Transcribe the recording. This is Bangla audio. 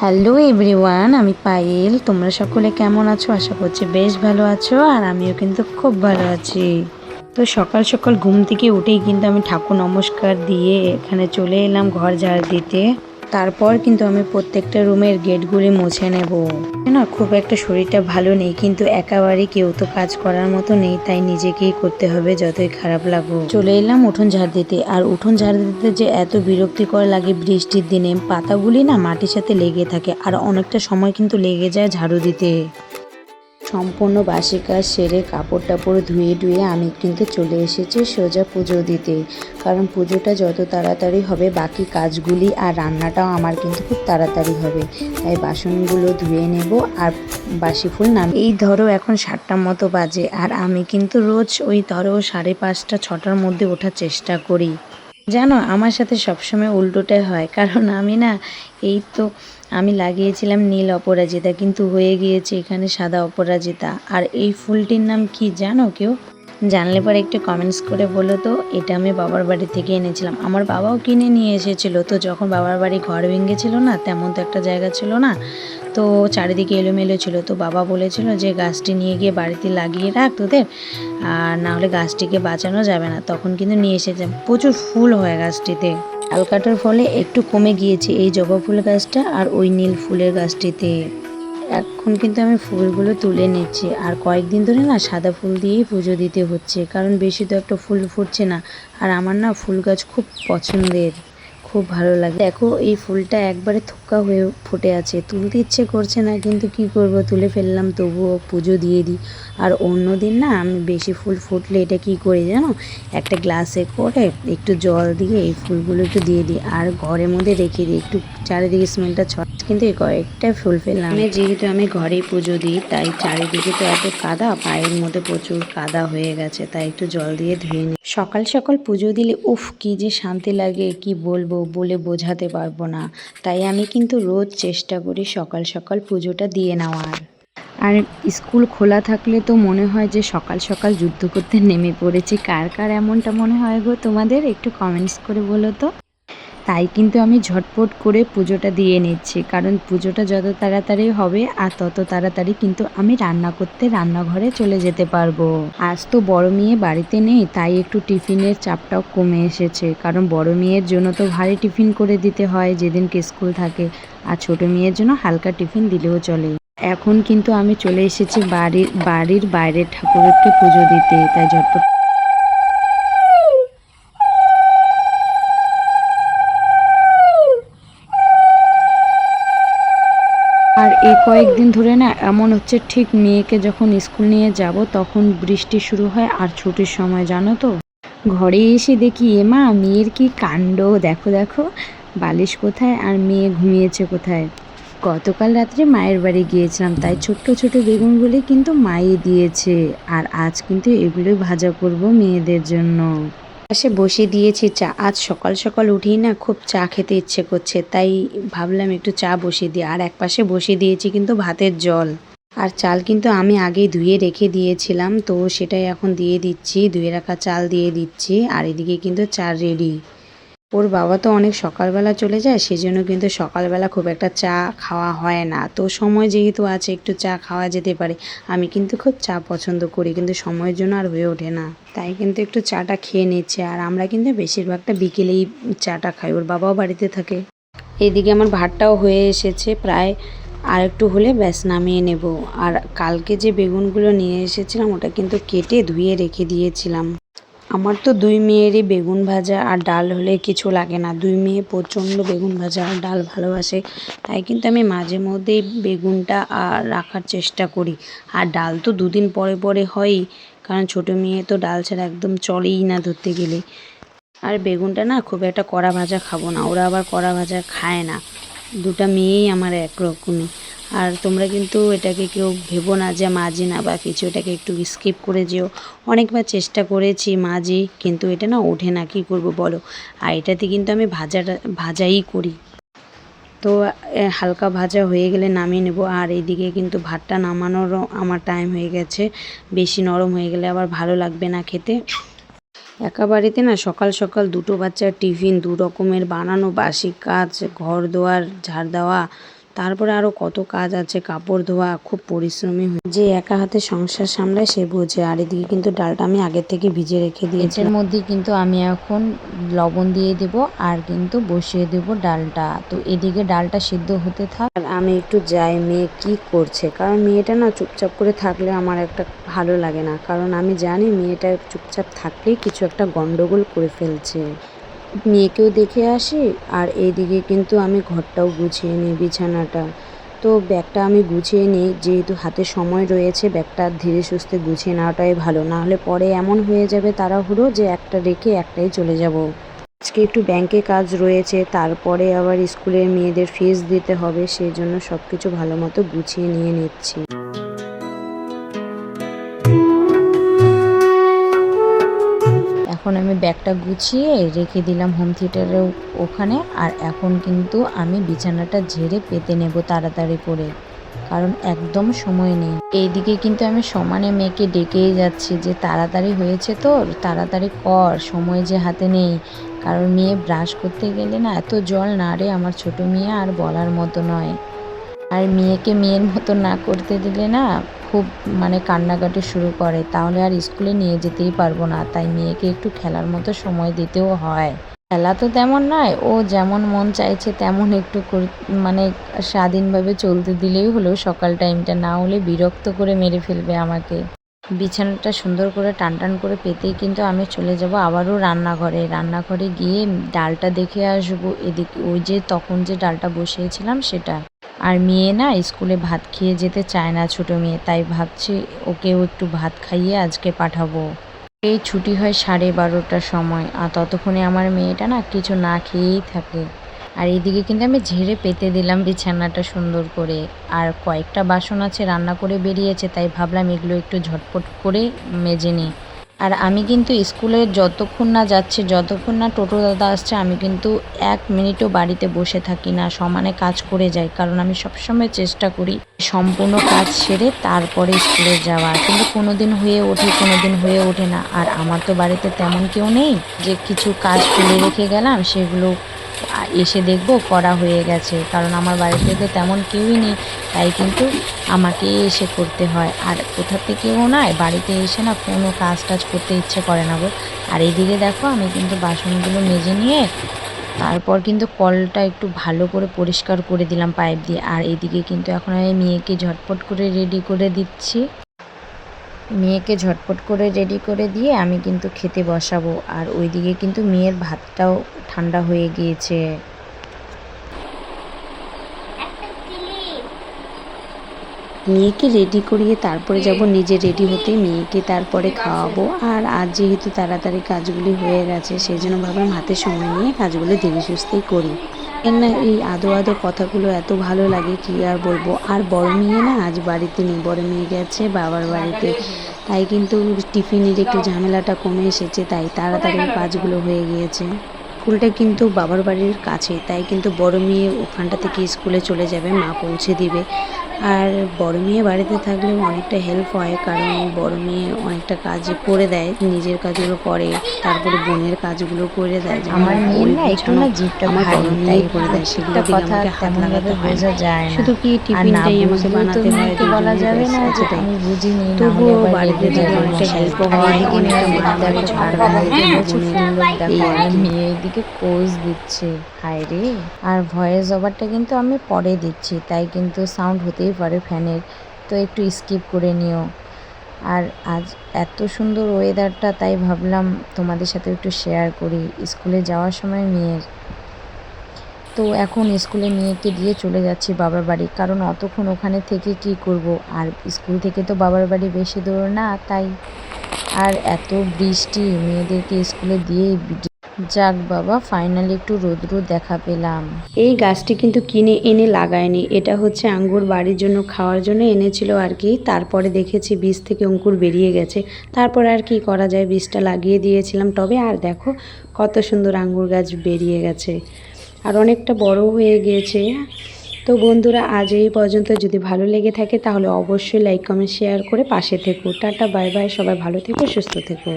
হ্যালো এভরিওয়ান, আমি পায়েল। তোমরা সকলে কেমন আছো? আশা করছি বেশ ভালো আছো, আর আমিও কিন্তু খুব ভালো আছি। তো সকাল সকাল ঘুম থেকে উঠেই কিন্তু আমি ঠাকুর নমস্কার দিয়ে এখানে চলে এলাম ঘর ঝাড় দিতে। তারপর কিন্তু আমি প্রত্যেকটা রুমের গেটগুলি মুছে নেব। না, খুব একটা শরীরটা ভালো নেই, কিন্তু একেবারে কেউ তো কাজ করার মতো নেই, তাই নিজেকেই করতে হবে যতই খারাপ লাগুক। চলে এলাম উঠোন ঝাড় দিতে। আর উঠোন ঝাড় দিতে যে এত বিরক্তিকর লাগে বৃষ্টির দিনে, পাতাগুলি না মাটির সাথে লেগে থাকে, আর অনেকটা সময় কিন্তু লেগে যায় ঝাড়ু দিতে। সম্পূর্ণ বাসি কাজ সেরে কাপড় টাপড় ধুয়ে টুয়ে আমি কিন্তু চলে এসেছি সোজা পুজো দিতে। কারণ পুজোটা যত তাড়াতাড়ি হবে বাকি কাজগুলি আর রান্নাটাও আমার কিন্তু খুব তাড়াতাড়ি হবে। তাই বাসনগুলো ধুয়ে নেব আর বাসি ফুল এই ধরো এখন 7টার মতো বাজে, আর আমি কিন্তু রোজ ওই ধরো 5:30 6টার মধ্যে ওঠার চেষ্টা করি। জানো, আমার সাথে সবসময় উল্টোটাই হয়, কারণ আমি না এই তো আমি লাগিয়েছিলাম নীল অপরাজিতা, কিন্তু হয়ে গিয়েছে এখানে সাদা অপরাজিতা। আর এই ফুলটির নাম কি জানো কেউ? জানলে পরে একটু কমেন্টস করে বলো তো। এটা আমি বাবার বাড়ি থেকে এনেছিলাম, আমার বাবাও কিনে নিয়ে এসেছিলো। তো যখন বাবার বাড়ি ঘর ভেঙেছিল না, তেমন তো একটা জায়গা ছিল না, তো চারিদিকে এলোমেলো ছিল। তো বাবা বলেছিল যে গাছটি নিয়ে গিয়ে বাড়িতে লাগিয়ে রাখ তোদের, আর না হলে গাছটিকে বাঁচানো যাবে না। তখন কিন্তু নিয়ে এসেছে, প্রচুর ফুল হয় গাছটিতে। ডাল কাটার ফলে একটু কমে গিয়েছে এই জবা ফুল গাছটা আর ওই নীল ফুলের গাছটিতে। এখন কিন্তু আমি ফুলগুলো তুলে নিচ্ছি, আর কয়েকদিন ধরে না সাদা ফুল দিয়েই পুজো দিতে হচ্ছে, কারণ বেশি তো একটা ফুল ফুটছে না। আর আমার না ফুল গাছ খুব পছন্দের, খুব ভালো লাগে। দেখো এই ফুলটা একবারে থোকা হয়ে ফুটে আছে, তুলতে ইচ্ছে করছে না, কিন্তু কি করব, তুলে ফেললাম, তবুও পুজো দিয়ে দিই। আর অন্য দিন না আমি বেশি ফুল ফুটলে এটা কি করি জানো, একটা গ্লাসে করে একটু জল দিয়ে এই ফুলগুলো একটু দিয়ে দিই, আর ঘরের মধ্যে রেখে দিই, একটু চারিদিকে স্মেলটা কিন্তু এই কয়েকটা ফুল ফেললাম। যেহেতু আমি ঘরেই পুজো দিই, তাই চারিদিকে তো এত কাদা, পায়ের মধ্যে প্রচুর কাদা হয়ে গেছে, তাই একটু জল দিয়ে ধুয়ে নিই। সকাল সকাল পুজো দিলে উফ কি যে শান্তি লাগে, কি বলবো, বলে বোঝাতে পারবো না। তাই আমি কিন্তু রোজ চেষ্টা করি সকাল সকাল পুজোটা দিয়ে নেওয়ার। আর স্কুল খোলা থাকলে তো মনে হয় যে সকাল সকাল যুদ্ধ করতে নেমে পড়েছি। কার কার এমনটা মনে হয় গো তোমাদের? একটু কমেন্টস করে বলো তো। তাই কিন্তু আমি ঝটপট করে পুজোটা দিয়ে নিচ্ছি, কারণ পুজোটা যত তাড়াতাড়ি হবে আর তত তাড়াতাড়ি কিন্তু আমি রান্না করতে রান্নাঘরে চলে যেতে পারবো। আজ তো বড় মেয়ে বাড়িতে নেই, তাই একটু টিফিনের চাপটাও কমে এসেছে, কারণ বড় মেয়ের জন্য তো ভারী টিফিন করে দিতে হয় যেদিনকে স্কুল থাকে, আর ছোট মেয়ের জন্য হালকা টিফিন দিলেও চলে। এখন কিন্তু আমি চলে এসেছি বাড়ির বাইরের ঠাকুরকে পুজো দিতে, তাই ঝটপট। আর এই কয়েকদিন ধরে না এমন হচ্ছে, ঠিক মেয়েকে যখন স্কুল নিয়ে যাব তখন বৃষ্টি শুরু হয় আর ছুটির সময়, জানো তো। ঘরে এসে দেখি এমা মেয়ের কি কাণ্ড, দেখো দেখো বালিশ কোথায় আর মেয়ে ঘুমিয়েছে কোথায়। গতকাল রাত্রে মায়ের বাড়ি গিয়েছিলাম, তাই ছোট্ট ছোট বেগুনগুলি কিন্তু মাই দিয়েছে, আর আজ কিন্তু এগুলোই ভাজা করব মেয়েদের জন্য। পাশে বসিয়ে দিয়েছি চা। আজ সকাল সকাল উঠেই না খুব চা খেতে ইচ্ছে করছে, তাই ভাবলাম একটু চা বসিয়ে দিই। আর এক পাশে বসিয়ে দিয়েছি কিন্তু ভাতের জল। আর চাল কিন্তু আমি আগেই ধুয়ে রেখে দিয়েছিলাম, তো সেটাই এখন দিয়ে দিচ্ছি, ধুয়ে রাখা চাল দিয়ে দিচ্ছি। আর এদিকে কিন্তু চা রেডি। ওর বাবা তো অনেক সকালবেলা চলে যায়, সেজন্য কিন্তু সকালবেলা খুব একটা চা খাওয়া হয় না। তো সময় যেহেতু আছে একটু চা খাওয়া যেতে পারে। আমি কিন্তু খুব চা পছন্দ করি, কিন্তু সময়ের জন্য আর হয়ে ওঠে না, তাই কিন্তু একটু চাটা খেয়ে নিচ্ছে। আর আমরা কিন্তু বেশিরভাগটা বিকেলেই চাটা খাই, ওর বাবাও বাড়িতে থাকে। এদিকে আমার ভাতটাও হয়ে এসেছে প্রায়, আর একটু হলে ব্যাস নামিয়ে নেব। আর কালকে যে বেগুনগুলো নিয়ে এসেছিলাম ওটা কিন্তু কেটে ধুয়ে রেখে দিয়েছিলাম। আমার তো দুই মেয়েরই বেগুন ভাজা আর ডাল হলে কিছু লাগে না। দুই মেয়ে প্রচণ্ড বেগুন ভাজা আর ডাল ভালোবাসে, তাই কিন্তু আমি মাঝে মধ্যেই বেগুনটা রাখার চেষ্টা করি। আর ডাল তো দুদিন পরে পরে হয়ই, কারণ ছোটো মেয়ে তো ডাল ছাড়া একদম চলেই না ধরতে গেলে। আর বেগুনটা না খুব একটা কড়া ভাজা খাবো না, ওরা আবার কড়া ভাজা খায় না। দুটা মেয়েই আমার একরকমই। আর তোমরা কিন্তু এটাকে কেউ ভেবো না যে মাজি না বা কিছু, এটাকে একটু স্কিপ করে যেও। অনেকবার চেষ্টা করেছি মাজি, কিন্তু এটা না ওঠে না, কী করব বলো। আর এটাতে কিন্তু আমি ভাজাই করি। তো হালকা ভাজা হয়ে গেলে নামিয়ে নেব। আর এইদিকে কিন্তু ভাতটা নামানোরও আমার টাইম হয়ে গেছে, বেশি নরম হয়ে গেলে আবার ভালো লাগবে না খেতে। একা বাড়িতে না সকাল সকাল দুটো বাচ্চার টিফিন, দু রকমের বানানো, বাসি কাজ, ঘর দোয়ার ঝাড় দেওয়া, তারপরে আরও কত কাজ আছে, কাপড় ধোয়া, খুব পরিশ্রমী যে একা হাতে সংসার সামলায় সে বোঝে। আর এদিকে কিন্তু ডালটা আমি আগের থেকে ভিজে রেখে দিয়েছি। এর মধ্যে কিন্তু আমি এখন লবণ দিয়ে দেব আর কিন্তু বসিয়ে দেব ডালটা। তো এদিকে ডালটা সিদ্ধ হতে থাক আর আমি একটু যাই মেয়ে কি করছে, কারণ মেয়েটা না চুপচাপ করে থাকলে আমার একটা ভালো লাগে না, কারণ আমি জানি মেয়েটা চুপচাপ থাকলেই কিছু একটা গন্ডগোল করে ফেলছে। মেয়েকেও দেখে আসি আর এইদিকে কিন্তু আমি ঘরটাও গুছিয়ে নিই, বিছানাটা। তো ব্যাগটা আমি গুছিয়ে নিই, যেহেতু হাতে সময় রয়েছে ব্যাগটা ধীরে সুস্থে গুছিয়ে নেওয়াটাই ভালো, না হলে পরে এমন হয়ে যাবে তাড়াহুড়ো যে একটা রেখে একটাই চলে যাব। আজকে একটু ব্যাংকে কাজ রয়েছে, তারপরে আবার স্কুলের মেয়েদের ফিস দিতে হবে, সেই জন্য সব কিছু ভালো মতো গুছিয়ে নিয়ে নিচ্ছি। এখন আমি ব্যাগটা গুছিয়ে রেখে দিলাম হোম থিয়েটারের ওখানে। আর এখন কিন্তু আমি বিছানাটা ঝেড়ে পেতে নেব তাড়াতাড়ি করে, কারণ একদম সময় নেই। এইদিকে কিন্তু আমি সমানে মেয়েকে ডেকেই যাচ্ছি যে তাড়াতাড়ি হয়েছে তো, তাড়াতাড়ি কর, সময় যে হাতে নেই। কারণ মেয়ে ব্রাশ করতে গেলে না এত জল নাড়ে আমার ছোট মেয়ে, আর বলার মতো নয়। আর মেয়েকে মেয়ের মতো না করতে দিলে না খুব কান্নাকাটি শুরু করে, তাহলে আর স্কুলে নিয়ে যেতেই পারবো না। তাই মেয়েকে একটু খেলার মতো সময় দিতেও হয়। খেলা তো তেমন নয়, ও যেমন মন চাইছে তেমন একটু স্বাধীনভাবে চলতে দিলেই হলো সকাল টাইমটা, না হলে বিরক্ত করে মেরে ফেলবে আমাকে। বিছানাটা সুন্দর করে টান করে পেতেই কিন্তু আমি চলে যাব আবারও রান্নাঘরে গিয়ে ডালটা দেখে আসবো। এদিকে ওই যে তখন যে ডালটা বসিয়েছিলাম সেটা। আর মেয়ে না স্কুলে ভাত খেয়ে যেতে চায় না, ছোট মেয়ে, তাই ভাবছি ওকেও একটু ভাত খাইয়ে আজকে পাঠাবো। এই ছুটি হয় 12:30টার সময়, আর ততক্ষণে আমার মেয়েটা না কিছু না খেয়েই থাকে। আর এইদিকে কিন্তু আমি ঝেড়ে পেতে দিলাম বিছানাটা সুন্দর করে। আর কয়েকটা বাসন আছে রান্না করে বেরিয়েছে, তাই ভাবলাম এগুলো একটু ঝটপট করে মেজে নিই। আর আমি কিন্তু স্কুলে যতক্ষণ না যাচ্ছি, যতক্ষণ না টোটো দাদা আসছে, আমি কিন্তু 1 মিনিটও বাড়িতে বসে থাকি না, সমানে কাজ করে যাই। কারণ আমি সবসময় চেষ্টা করি সম্পূর্ণ কাজ সেরে তারপরে স্কুলে যাওয়ার, কিন্তু কোনোদিন হয়ে ওঠে, কোনোদিন হয়ে ওঠে না। আর আমার তো বাড়িতে তেমন কেউ নেই যে কিছু কাজ ফেলে রেখে গেলাম সেগুলো এসে দেখবো করা হয়ে গেছে, কারণ আমার বাড়িতে তো তেমন কেউই নেই, তাই কিন্তু আমাকে এসে করতে হয়। আর কোথা থেকেও না বাড়িতে এসে না কোনো কাজ করতে ইচ্ছে করে না গো। আর এইদিকে দেখো আমি কিন্তু বাসনগুলো মেজে নিয়ে তারপর কিন্তু কলটা একটু ভালো করে পরিষ্কার করে দিলাম পাইপ দিয়ে। আর এদিকে কিন্তু এখন আমি মেয়েকে ঝটপট করে রেডি করে দিচ্ছি। মেয়েকে ঝটপট করে রেডি করে দিয়ে আমি কিন্তু খেতে বসাবো। আর ওইদিকে কিন্তু মেয়ের ভাতটাও ঠান্ডা হয়ে গিয়েছে। মেয়েকে রেডি করিয়ে তারপরে যাব নিজে রেডি হতে, মেয়েকে তারপরে খাওয়াবো। আর আজ যেহেতু তাড়াতাড়ি কাজগুলি হয়ে গেছে, সেই জন্য ভাবলাম হাতে সময় নিয়ে কাজগুলো ধীরে সুস্থেই করি। এর না এই আদো কথাগুলো এত ভালো লাগে কি আর বলবো। আর বড় মেয়ে না আজ বাড়িতে নেই, বড় মেয়ে গেছে বাবার বাড়িতে, তাই কিন্তু টিফিনের একটু ঝামেলাটা কমে এসেছে, তাই তাড়াতাড়ি কাজগুলো হয়ে গিয়েছে। স্কুলটা কিন্তু বাবার বাড়ির কাছে, তাই কিন্তু বড় মেয়ে ওখানটা থেকে স্কুলে চলে যাবে, মা পৌঁছে দিবে। আর বড় মেয়ে বাড়িতে থাকলেও অনেকটা হেল্প হয়, কারণ বড় মেয়ে অনেকটা কাজ করে দেয়, নিজের কাজগুলো করে, তারপরে বোনের কাজগুলো করে দেয়। আমার মেয়ের না একটু না জিভটা আমার বড় ভারী, মেয়ে তাই করে দেয়, সেগুলো প্রত্যেকটা দিকে কথা আমাকে হাত তেমন লাগাতে ভাবে হয় না, বোঝা যায় না। শুধু কি আর না টিফিনটাই আমাকে বুঝলেও তো বানাতে হয়, মেয়েকে বলা যাবে না যে সেটাই। আমি বুঝিনি, না হলে তবুও আবার বাড়িতে রেগে থেকে যাবে অনেকটা মশাই। হেল্প আর হয়, এদিকে অনেকটা মেয়ের মাথাটা দেখো ঠান্ডা ঠান্ডা হয়ে হয়ে গেছে, বোনের ফুল এই দেখো, আর আর কি। মেয়ে এদিকে পোজ দিচ্ছে, হায় রে। আর ভয়েস ওভারটা কিন্তু আমি পরে দিচ্ছি, তাই কিন্তু সাউন্ড হতেই পারে ফ্যানের, তো একটু স্কিপ করে নিও। আর আজ এত সুন্দর ওয়েদারটা, তাই ভাবলাম তোমাদের সাথে একটু শেয়ার করি স্কুলে যাওয়ার সময় মেয়ের। তো এখন স্কুলে মেয়েকে দিয়ে চলে যাচ্ছি বাবার বাড়ি, কারণ অতক্ষণ ওখানে থেকে কি করব। আর স্কুল থেকে তো বাবার বাড়ি বেশি দূর না, তাই। আর এত বৃষ্টি, মেয়েদেরকে স্কুলে দিয়ে যাক বাবা, ফাইনালি একটু রোদ্র দেখা পেলাম। এই গাছটি কিন্তু কিনে এনে লাগায়নি, এটা হচ্ছে আঙ্গুর বাড়ির জন্য খাওয়ার জন্য এনেছিল আর কি। তারপরে দেখেছি বীজ থেকে অঙ্কুর বেরিয়ে গেছে, তারপরে আর কি করা যায়, বীজটা লাগিয়ে দিয়েছিলাম টবে। আর দেখো কত সুন্দর আঙ্গুর গাছ বেরিয়ে গেছে, আর অনেকটা বড় হয়ে গিয়েছে। তো বন্ধুরা আজ এই পর্যন্ত, যদি ভালো লেগে থাকে তাহলে অবশ্যই লাইক কমেন্ট শেয়ার করে পাশে থেকো। টাটা বাই বাই, সবাই ভালো থেকো, সুস্থ থেকো।